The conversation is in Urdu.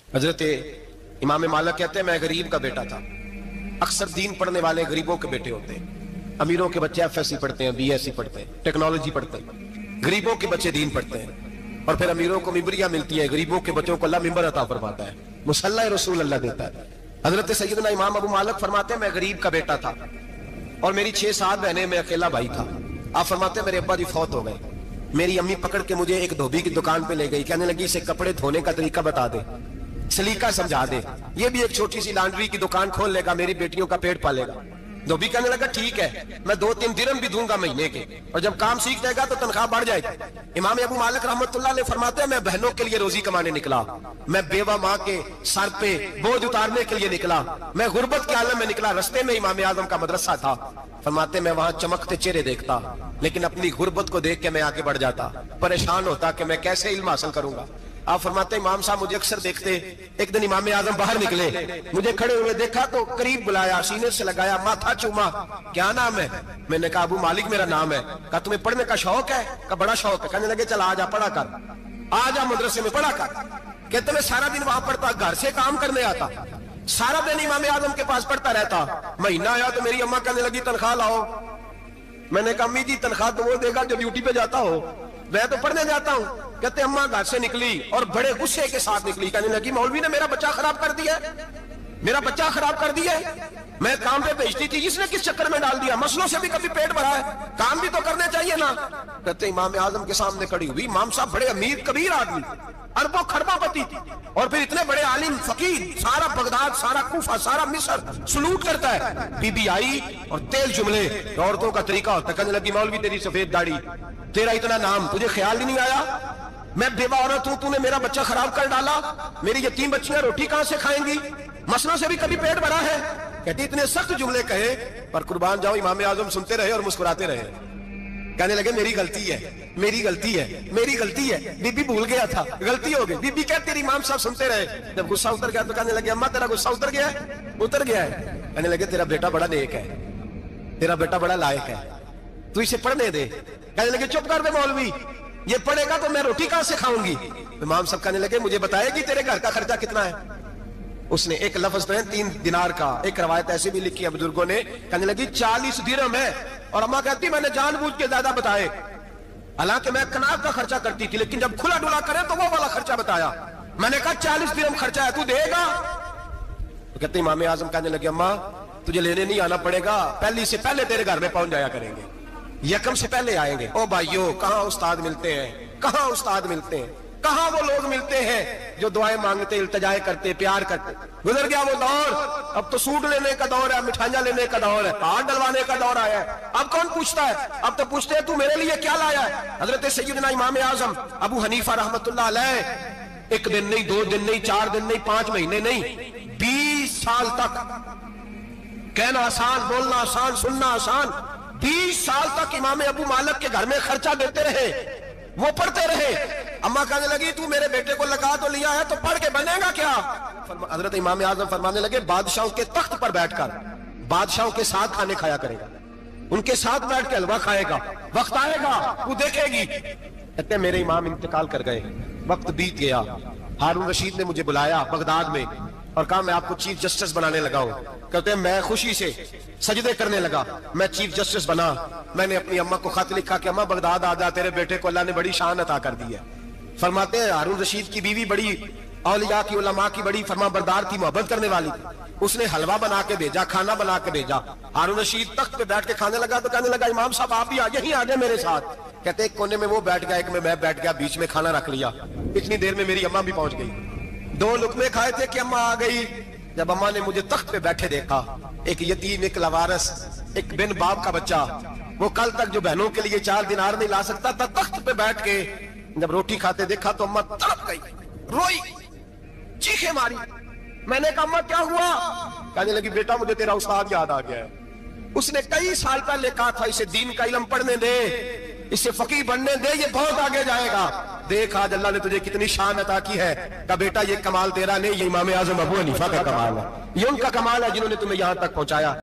حضرت امام مالک کہتے ہیں میں غریب کا بیٹا تھا۔ اکثر دین پڑھنے والے غریبوں کے بیٹے ہوتے ہیں۔ امیروں کے بچے ایف ایس سی پڑھتے ہیں، بی ایس سی پڑھتے ہیں، ٹیکنالوجی پڑھتے ہیں، غریبوں کے بچے دین پڑھتے ہیں، اور پھر امیروں کو ممبریاں ملتی ہیں، غریبوں کے بچوں کو اللہ ممبر عطا فرماتا ہے، مصلی رسول اللہ دیتا ہے۔ حضرت سیدنا امام ابو مالک فرماتے ہیں میں غریب کا بیٹا تھا اور میری 6-7 بہنیں، میں اکیلا بھائی تھا۔ آپ فرماتے ہیں میرے ابا جی فوت ہو گئے، میری امی پکڑ کے مجھے ایک دھوبی کی دکان پہ لے گئی، کہنے لگی اسے کپڑے دھونے کا طریقہ بتا دے، سلیقہ سمجھا دے، یہ بھی ایک چھوٹی سی لانڈری کی دکان کھول لے گا، میری بیٹیوں کا پیٹ پالے گا۔ دھوبی کہنے لگا ٹھیک ہے، میں 2-3 درہم بھی دوں گا مہینے کے، اور جب کام سیکھ جائے گا تو تنخواہ بڑھ جائے گی۔ امام ابو مالک رحمت اللہ علیہ فرماتے ہیں میں بہنوں کے لیے روزی کمانے نکلا، میں بیوہ ماں کے سر پہ بوجھ اتارنے کے لیے نکلا، میں غربت کے عالم میں نکلا۔ رستے میں امام اعظم کا مدرسہ تھا، فرماتے میں وہاں چمکتے چہرے دیکھتا، لیکن اپنی غربت کو دیکھ کے میں آگے بڑھ جاتا، پریشان ہوتا کہ میں کیسے علم حاصل کروں گا۔ آپ فرماتے ہیں امام صاحب مجھے اکثر دیکھتے، ایک دن امام اعظم باہر نکلے، مجھے کھڑے ہوئے دیکھا تو قریب بلایا، سینے سے لگایا، ماتھا چوما، کیا نام ہے؟ میں نے کہا ابو مالک میرا نام ہے۔ کہا تمہیں پڑھنے کا شوق ہے؟ کہا بڑا شوق ہے۔ کہنے لگے چل آجا پڑھا کر، آجا مدرسے میں پڑھا کر۔ کہتے میں سارا دن وہاں پڑھتا، گھر سے کام کرنے آتا، سارا دن امام اعظم کے پاس پڑھتا رہتا۔ مہینہ آیا تو میری اماں کہنے لگی تنخواہ لاؤ۔ میں نے کہا امی جی تنخواہ تو وہ دے گا جو ڈیوٹی پہ جاتا ہو، میں تو پڑھنے جاتا ہوں۔ کہتے اماں گھر سے نکلی اور بڑے غصے کے ساتھ نکلی، کہنے لگی مولوی نے میرا بچہ خراب کر دیا ہے، میرا بچہ خراب کر دیا ہے، میں کام پہ بھیجتی تھی، اس نے کس چکر میں ڈال دیا، مسلوں سے بھی کبھی پیٹ بھرا ہے، کام بھی تو کرنے چاہیے نا۔ کہتے امام اعظم کے سامنے کھڑی ہوئی، امام صاحب بڑے امیر کبیر آدمی، اربوں خربوں پتی تھی، اور پھر اتنے بڑے عالم فقیر، سارا بغداد، سارا کوفہ، سارا مصر سلوٹ کرتا ہے۔ بی بی آئی اور تیل جملے عورتوں کا طریقہ ہوتا ہے، کہنے لگی مولوی تیری سفید داڑھی، تیرا اتنا نام، تجھے خیال ہی نہیں آیا میں بیوہ عورت ہوں، تو نے میرا بچہ خراب کر ڈالا، میری یتیم بچیاں روٹی کہاں سے کھائیں گی، مسلوں سے بھی کبھی پیٹ بھرا ہے۔ کہتی اتنے سخت جملے کہے پر قربان جاؤ امام اعظم سنتے رہے اور مسکراتے رہے۔ کہنے لگے میری غلطی ہے، میری غلطی ہے، میری غلطی ہے، بی بی بھول گیا تھا، غلطی ہو گئی۔ بی بی کہتے تیری امام صاحب سنتے رہے، جب غصہ اتر گیا تو کہنے لگے اماں تیرا غصہ اتر گیا ہے؟ اتر گیا ہے۔ کہنے لگے تیرا بیٹا بڑا نیک ہے، تیرا بیٹا بڑا لائق ہے، تو اسے پڑھنے دے۔ کہنے لگے چپ کر دے مولوی، یہ پڑھے گا تو میں روٹی کہاں سے کھاؤں گی؟ امام صاحب کہنے لگے مجھے بتائے گی تیرے گھر کا خرچہ کتنا ہے؟ اس نے ایک لفظ پہ 3 دینار کا، ایک روایت ایسی بھی لکھی ہے بزرگوں نے، کہنے لگی 40 درہم ہے، اور اماں کہتی میں نے جان بوجھ کے زیادہ بتائے، حالانکہ میں کناب کا خرچہ کرتی تھی، لیکن جب کھلا ڈولا کرے تو وہ والا خرچہ بتایا۔ میں نے کہا 40 درہم خرچہ ہے، تو دے گا؟ تو کہتے امام اعظم کہنے لگے اماں تجھے لینے نہیں آنا پڑے گا، پہلی سے پہلے تیرے گھر میں پہنچ جایا کریں گے، یکم سے پہلے آئیں گے۔ او بھائیو کہاں استاد ملتے ہیں، کہاں استاد ملتے ہیں، کہاں وہ لوگ ملتے ہیں جو دعائیں مانگتے، التجائے کرتے، پیار کرتے۔ گزر گیا وہ دور، اب تو سوٹ لینے کا دور ہے، مٹھائیاں لینے کا دور ہے، ہاتھ ڈلوانے کا دور آیا ہے۔ اب کون پوچھتا ہے؟ اب تو پوچھتے ہیں تو میرے لیے کیا لایا ہے؟ حضرت سیدنا امام اعظم ابو حنیفہ رحمت اللہ علیہ 1 دن نہیں، 2 دن نہیں، 4 دن نہیں، 5 مہینے نہیں، 20 سال تک، کہنا آسان، بولنا آسان، سننا آسان، 20 سال تک امام ابو مالک کے گھر میں خرچہ دیتے رہے، وہ پڑھتے رہے۔ اماں کہنے لگی تو میرے بیٹے کو لگا تو لیا ہے تو پڑھ کے بنے گا کیا؟ حضرت امام اعظم فرمانے لگے بادشاہوں کے تخت پر بیٹھ کر بادشاہوں کے ساتھ کھانے کھایا کرے گا، ان کے ساتھ بیٹھ کے حلوہ کھائے گا، وقت آئے گا تو دیکھے گی۔ کہتے ہیں میرے امام انتقال کر گئے، وقت بیت گیا، ہارون رشید نے مجھے بلایا بغداد میں اور کہا میں آپ کو چیف جسٹس بنانے لگا ہوں۔ کہتے ہیں میں خوشی سے سجدے کرنے لگا، میں چیف جسٹس بنا۔ میں نے اپنی اماں کو خط لکھا کہ اماں بغداد آ جا، تیرے بیٹے کو اللہ نے بڑی شان عطا کر دی ہے۔ فرماتے ہیں ہارون رشید کی بیوی بڑی اولیاء کی، علماء کی بڑی فرما بردار تھی، محبت کرنے والی تھی، اس نے حلوہ بنا کے بھیجا، کھانا بنا کے بھیجا۔ ہارون رشید تخت پہ بیٹھ کے کھانے لگا تو کہنے لگا امام صاحب آپ بھی یہیں آ جائیں میرے ساتھ۔ کہتے ایک کونے میں وہ بیٹھ گیا، ایک میں بیٹھ گیا، بیچ میں کھانا رکھ لیا۔ اتنی دیر میں میری اماں بھی پہنچ گئی، 2 لقمے کھائے تھے کہ اماں آ گئی۔ جب اماں نے مجھے تخت پہ بیٹھے دیکھا، ایک یتیم، ایک لاوارث، ایک بن باپ کا بچہ، وہ کل تک جو بہنوں کے لیے 4 دینار نہیں لا سکتا تھا، تخت پہ بیٹھ کے جب روٹی کھاتے دیکھا تو اماں تڑپ گئی، روئی، چیخیں ماری۔ میں نے کہا اماں کیا ہوا؟ کہنے لگی بیٹا مجھے تیرا استاد یاد آ گیا ہے، اس نے کئی سال پہلے کہا تھا اسے دین کا علم پڑھنے دے، اسے فقیہ بننے دے، یہ بہت آگے جائے گا۔ دیکھ آج اللہ نے تجھے کتنی شان عطا کی ہے۔ کہا بیٹا یہ کمال تیرا نہیں، یہ امام اعظم ابو حنیفہ کا کمال ہے، یہ ان کا کمال ہے جنہوں نے تمہیں یہاں تک پہنچایا۔